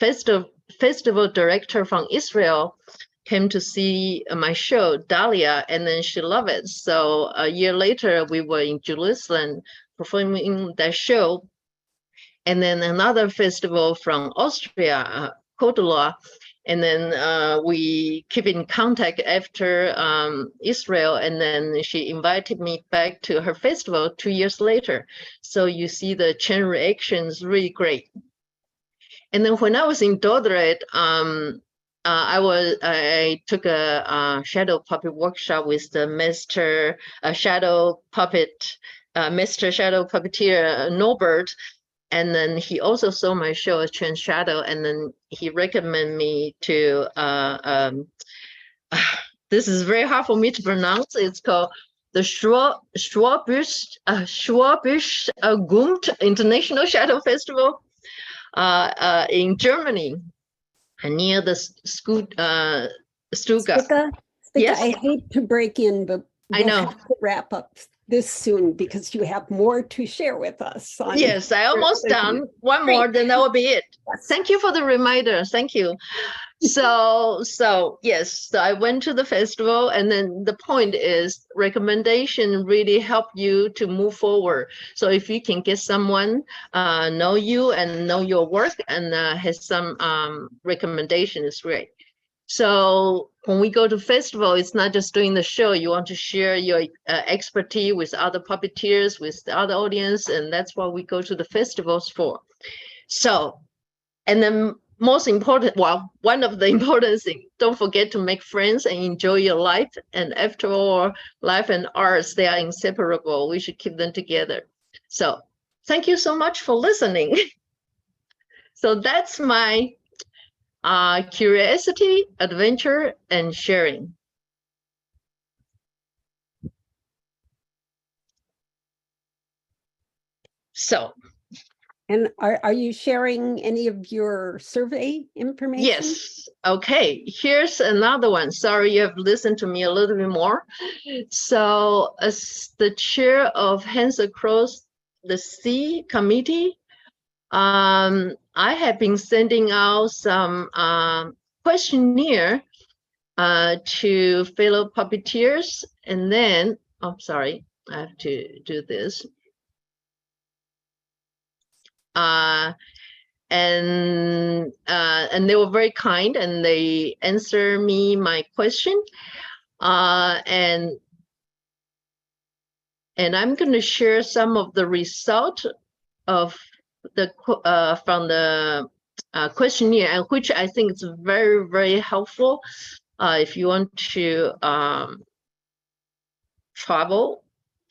festival director from Israel came to see my show, Dahlia, and then she loved it. So a year later, we were in Jerusalem performing that show. And then another festival from Austria, Kotola. And then we keep in contact after Israel, and then she invited me back to her festival 2 years later. So you see the chain reactions really great. And then when I was in Dordrecht, I took a shadow puppet workshop with the master shadow puppeteer Norbert. And then he also saw my show, A Chance Shadow, and then he recommended me to, this is very hard for me to pronounce. It's called the Schwabisch Gund International Shadow Festival in Germany, near the Stuttgart. Spica, Yes? I hate to break in, but I know. have to wrap up this soon because you have more to share with us. Yes, I almost done. One more, then that will be it. Thank you for the reminder. Thank you. So yes, so I went to the festival, and then the point is recommendation really help you to move forward. So if you can get someone know you and know your work and has some recommendation, is great. So when we go to festival, it's not just doing the show. You want to share your expertise with other puppeteers, with the other audience, and that's what we go to the festivals for. So, and then most important, well, one of the important things, don't forget to make friends and enjoy your life. And after all, life and arts, they are inseparable. We should keep them together. So thank you so much for listening. So that's my curiosity, adventure, and sharing. So And are you sharing any of your survey information? yes, okay, here's another one. Sorry, you have listened to me a little bit more. So as the chair of Hands Across the Sea Committee, I have been sending out some questionnaire to fellow puppeteers, and then, oh, sorry, I have to do this. And they were very kind, and they answered me my question. And I'm going to share some of the result of the from the questionnaire, and which I think is very, very helpful if you want to travel.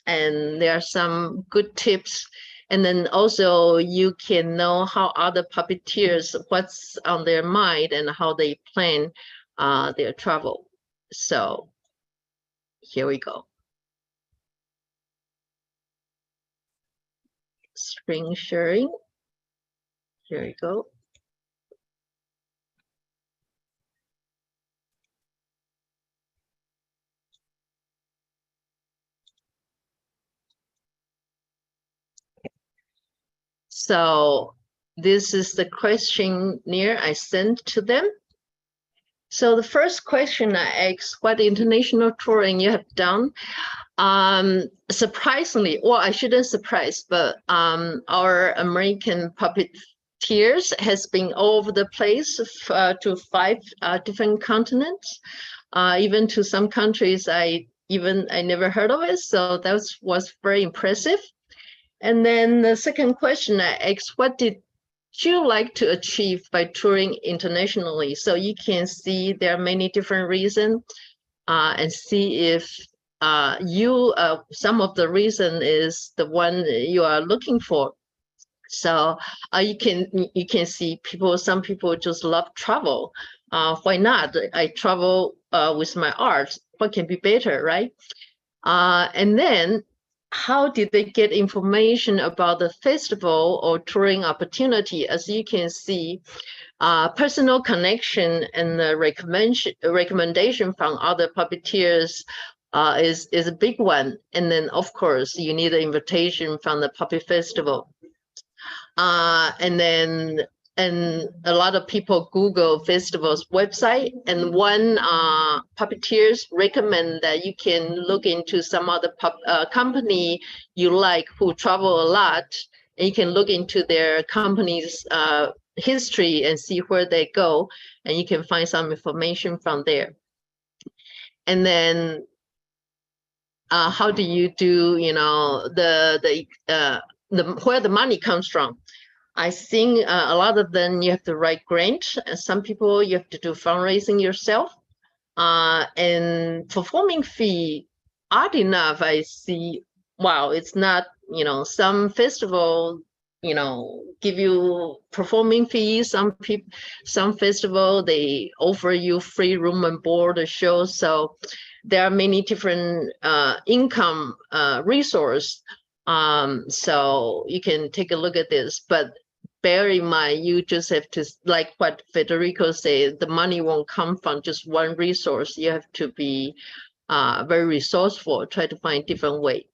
And there are some good tips. And then also you can know how other puppeteers, what's on their mind and how they plan their travel. So here we go. Screen sharing. Here we go. So this is the questionnaire I sent to them. So the first question I asked, what international touring you have done? Surprisingly, well, I shouldn't surprise, but our American puppeteers has been all over the place to 5 different continents, even to some countries I never heard of it. So that was very impressive. And then the second question I asked, what did you like to achieve by touring internationally? So you can see there are many different reasons and see if some of the reason is the one you are looking for. So you can see some people just love travel. Why not? I travel with my art. What can be better, right? And then how did they get information about the festival or touring opportunity? As you can see, personal connection and the recommendation from other puppeteers is a big one. And then, of course, you need an invitation from the Puppet Festival. And a lot of people Google festivals website, and one puppeteers recommend that you can look into some other company you like who travel a lot, and you can look into their company's history and see where they go, and you can find some information from there. And then how do you do, where the money comes from? I think a lot of them you have to write grant. Some people you have to do fundraising yourself. And performing fee, odd enough, I see, wow, it's not, some festival, give you performing fees. Some festival, they offer you free room and board a show. So there are many different income resource. So you can take a look at this, but bear in mind, you just have to, like what Federico said, the money won't come from just one resource. You have to be very resourceful, try to find different way.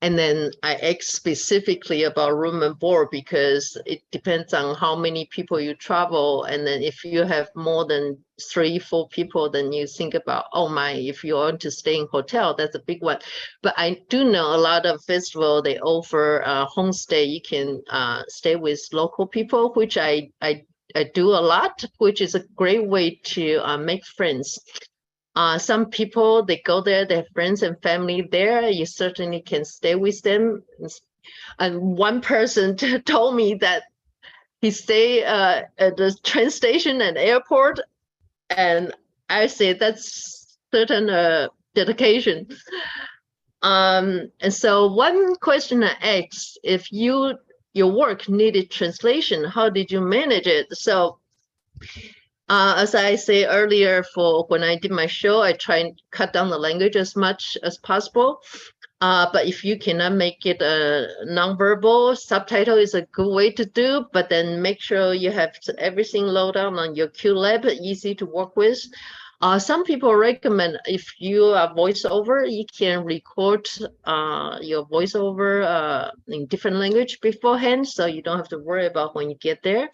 And then I asked specifically about room and board because it depends on how many people you travel. And then if you have more than 3-4 people, then you think about, oh my, if you want to stay in hotel, that's a big one. But I do know a lot of festivals, they offer homestay. You can stay with local people, which I do a lot, which is a great way to make friends. Some people, they go there, they have friends and family there. You certainly can stay with them. And one person told me that he stayed at the train station and airport. And I say that's certain dedication. And so one question I asked, if you your work needed translation. How did you manage it? So as I say earlier, for when I did my show, I try and cut down the language as much as possible. But if you cannot make it a nonverbal, subtitle is a good way to do, but then make sure you have everything loaded on your QLab, easy to work with. Some people recommend if you are voiceover, you can record your voiceover in different language beforehand, so you don't have to worry about when you get there.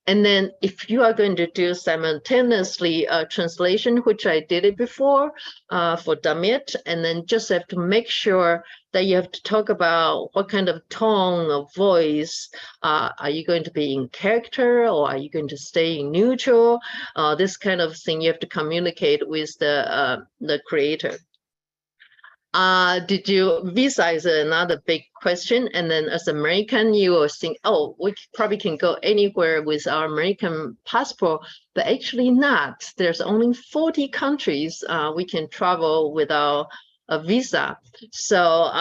And then if you are going to do simultaneously translation, which I did it before for Damit, and then just have to make sure that you have to talk about what kind of tone of voice. Are you going to be in character, or are you going to stay in neutral? This kind of thing you have to communicate with the creator. Visa is another big question. And then as American, you will think, oh, we probably can go anywhere with our American passport, but actually not. There's only 40 countries we can travel without a visa. So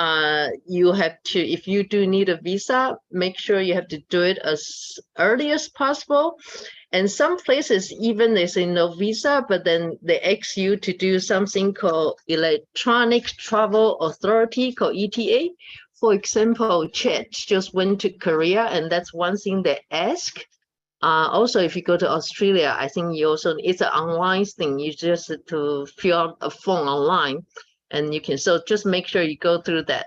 you have to, if you do need a visa, make sure you have to do it as early as possible. And some places, even they say no visa, but then they ask you to do something called Electronic Travel Authority, called ETA. For example, Chet just went to Korea, and that's one thing they ask. Also, if you go to Australia, I think you also, it's an online thing. You just have to fill out a form online, and you can, so just make sure you go through that.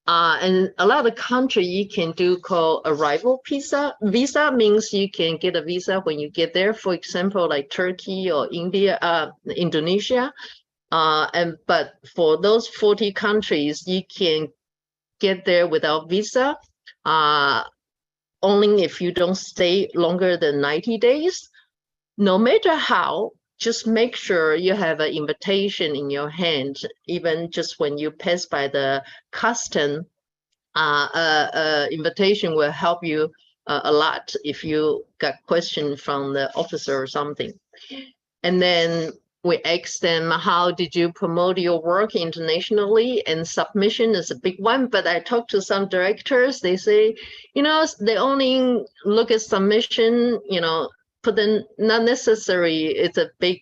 And a lot of country you can do called arrival visa. Visa means you can get a visa when you get there. For example, like Turkey or India, Indonesia. But for those 40 countries, you can get there without visa, only if you don't stay longer than 90 days. No matter how, just make sure you have an invitation in your hand, even just when you pass by the custom. Invitation will help you a lot if you got question from the officer or something. And then we ask them, how did you promote your work internationally? And submission is a big one, but I talked to some directors, they say, they only look at submission, but then not necessary it's a big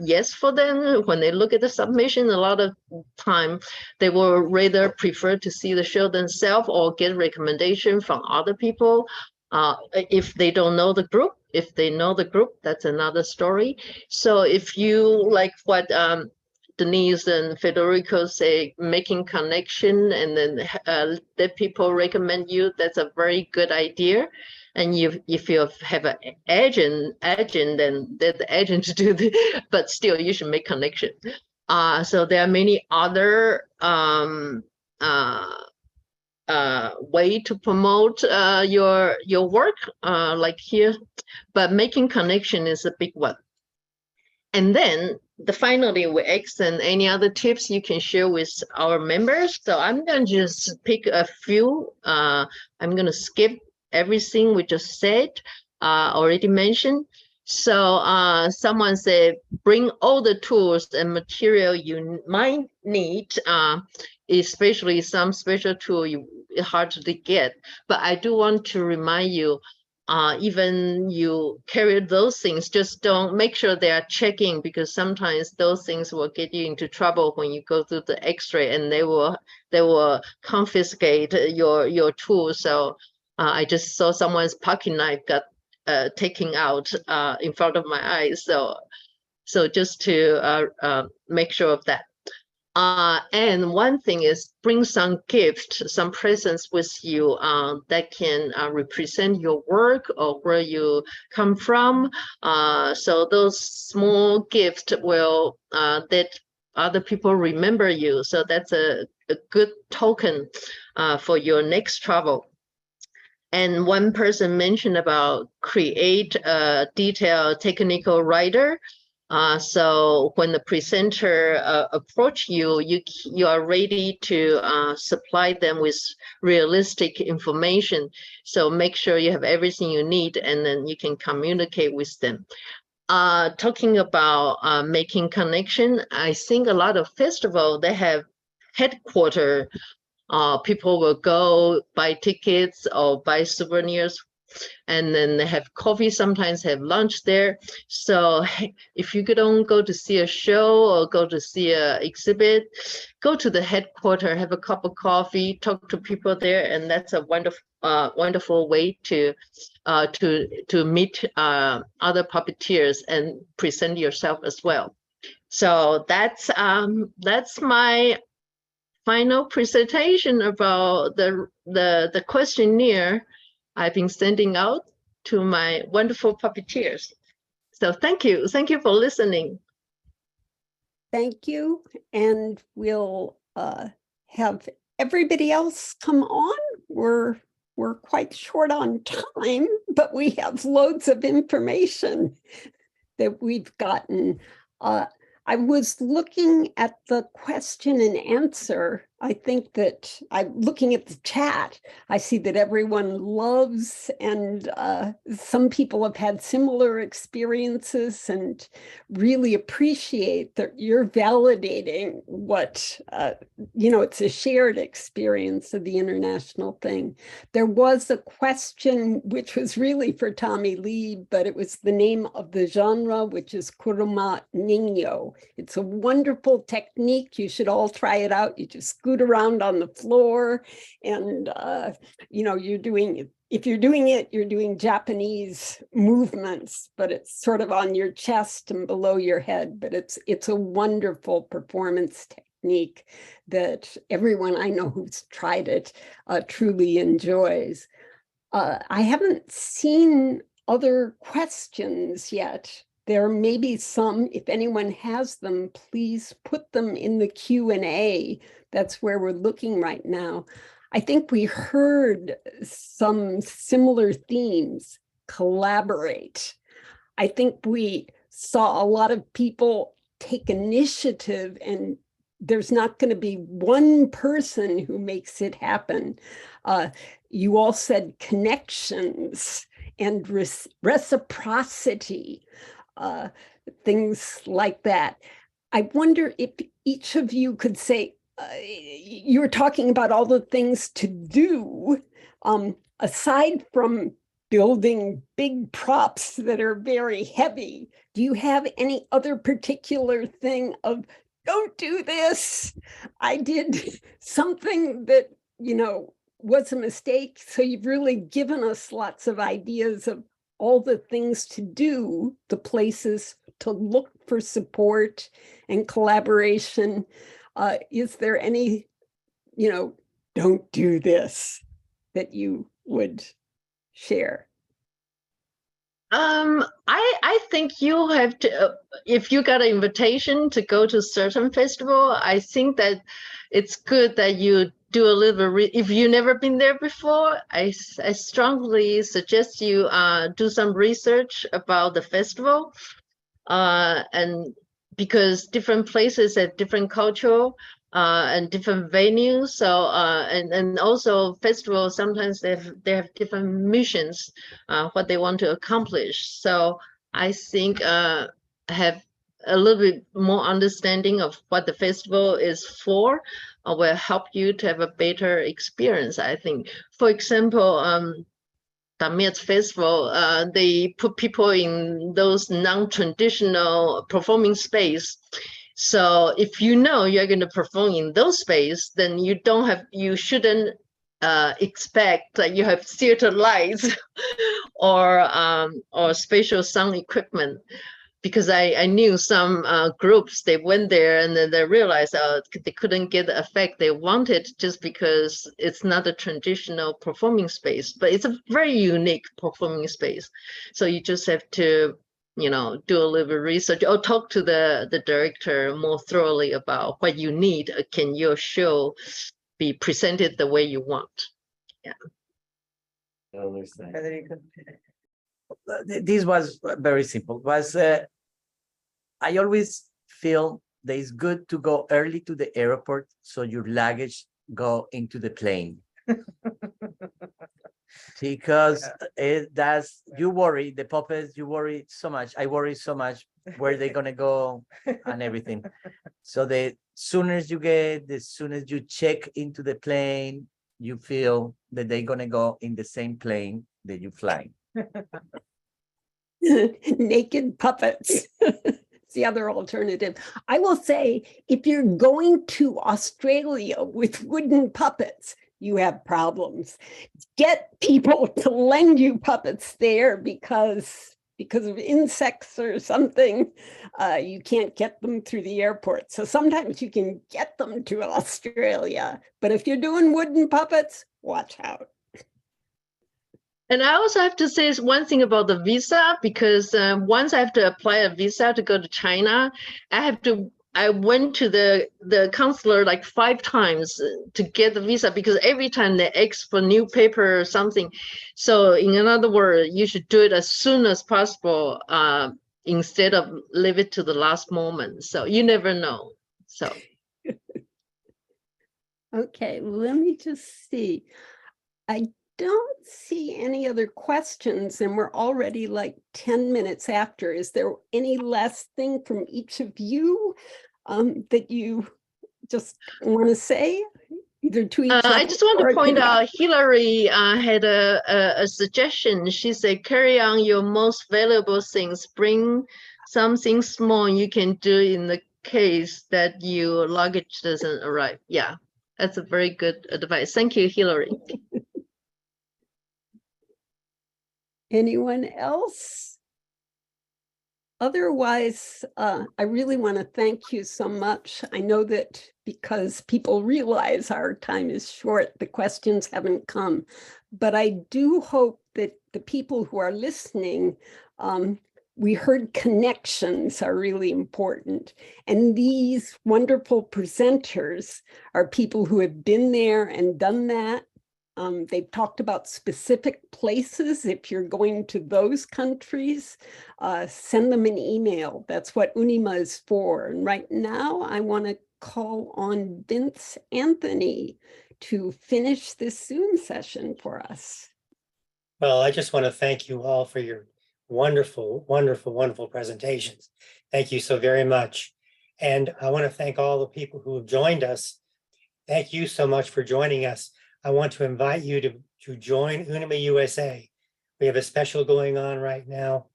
yes for them. When they look at the submission, a lot of time they will rather prefer to see the show themselves or get recommendation from other people. If they don't know the group, if they know the group, that's another story. So if you like what Denise and Federico say, making connection and then let people recommend you, that's a very good idea. And if you have an agent, then let the agent do the, but still you should make connection. So there are many other way to promote your work, like here, but making connection is a big one. And then finally, we ask and any other tips you can share with our members. So I'm going to just pick a few. I'm going to skip everything we just said, already mentioned. So someone said, bring all the tools and material you might need, especially some special tool it's hard to get. But I do want to remind you, even you carry those things, just don't make sure they are checking, because sometimes those things will get you into trouble when you go through the x-ray and they will confiscate your tool. So I just saw someone's pocket knife got taken out in front of my eyes. So just to make sure of that. And one thing is bring some gift, some presents with you that can represent your work or where you come from. So those small gifts will that other people remember you. So that's a good token for your next travel. And one person mentioned about create a detailed technical writer. So when the presenter approach you, you are ready to supply them with realistic information. So make sure you have everything you need, and then you can communicate with them. Talking about making connection, I think a lot of festivals, they have headquarters People will go buy tickets or buy souvenirs, and then they have coffee, sometimes have lunch there. So if you don't go to see a show or go to see an exhibit, go to the headquarters, have a cup of coffee, talk to people there, and that's a wonderful way to meet other puppeteers and present yourself as well. So that's my final presentation about the questionnaire I've been sending out to my wonderful puppeteers. So thank you for listening. Thank you. And we'll have everybody else come on. We're quite short on time, but we have loads of information that we've gotten. I was looking at the question and answer. I think that I'm looking at the chat. I see that everyone loves, and some people have had similar experiences and really appreciate that you're validating what, it's a shared experience of the international thing. There was a question which was really for Tommy Lee, but it was the name of the genre, which is Kuruma Ningyo. It's a wonderful technique. You should all try it out. You just scoot around on the floor and, if you're doing it, you're doing Japanese movements, but it's sort of on your chest and below your head. But it's a wonderful performance technique that everyone I know who's tried it truly enjoys. I haven't seen other questions yet. There may be some. If anyone has them, please put them in the Q&A. That's where we're looking right now. I think we heard some similar themes. Collaborate. I think we saw a lot of people take initiative, and there's not going to be one person who makes it happen. You all said connections and reciprocity. Things like that. I wonder if each of you could say, you were talking about all the things to do, aside from building big props that are very heavy. Do you have any other particular thing of, don't do this? I did something that, was a mistake. So you've really given us lots of ideas of all the things to do, the places to look for support and collaboration. Is there any, don't do this that you would share? I think you have to, if you got an invitation to go to certain festival, I think that it's good that you do a little bit, if you've never been there before, I strongly suggest you do some research about the festival, and because different places have different culture and different venues, so and also festivals, sometimes they have different missions, what they want to accomplish. So I think have a little bit more understanding of what the festival is for will help you to have a better experience, I think. For example, Damiet's festival, they put people in those non-traditional performing space. So if you know you're going to perform in those space, then you shouldn't expect that you have theater lights or special sound equipment. Because I knew some groups, they went there and then they realized they couldn't get the effect they wanted just because it's not a traditional performing space, but it's a very unique performing space. So you just have to, do a little bit of research or talk to the director more thoroughly about what you need. Can your show be presented the way you want? Yeah. This was very simple. I always feel that it's good to go early to the airport so your luggage go into the plane. Because you worry, the puppets, you worry so much. I worry so much where they're gonna go and everything. So the sooner the sooner you check into the plane, you feel that they're gonna go in the same plane that you fly. Naked puppets. It's the other alternative. I will say, if you're going to Australia with wooden puppets, you have problems. Get people to lend you puppets there because of insects or something. You can't get them through the airport. So sometimes you can get them to Australia. But if you're doing wooden puppets, watch out. And I also have to say one thing about the visa, because once I have to apply a visa to go to China, I went to the consular like 5 times to get the visa, because every time they ask for new paper or something. So in another word, you should do it as soon as possible instead of leave it to the last moment. So you never know. So. Okay, let me just see. I don't see any other questions, and we're already like 10 minutes after. Is there any last thing from each of you that you just want to say, either to each other? I just want or to point me? out, Hillary had a suggestion. She said, carry on your most valuable things. Bring something small you can do in the case that your luggage doesn't arrive. Yeah, that's a very good advice. Thank you, Hillary. Anyone else? Otherwise, I really want to thank you so much. I know that because people realize our time is short, the questions haven't come. But I do hope that the people who are listening, we heard connections are really important. And these wonderful presenters are people who have been there and done that. They've talked about specific places. If you're going to those countries, send them an email. That's what UNIMA is for. And right now, I want to call on Vince Anthony to finish this Zoom session for us. Well, I just want to thank you all for your wonderful, wonderful, wonderful presentations. Thank you so very much. And I want to thank all the people who have joined us. Thank you so much for joining us. I want to invite you to join UNIMA-USA. We have a special going on right now,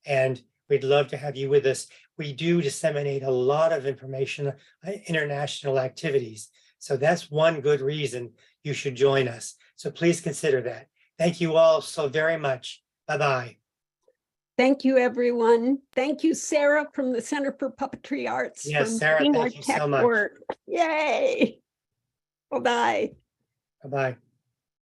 and we'd love to have you with us. We do disseminate a lot of information, international activities. So that's one good reason you should join us. So please consider that. Thank you all so very much. Bye-bye. Thank you, everyone. Thank you, Sarah, from the Center for Puppetry Arts. Yes, for Sarah, doing our thank you so tech much. work. Yay. Bye-bye. Bye-bye.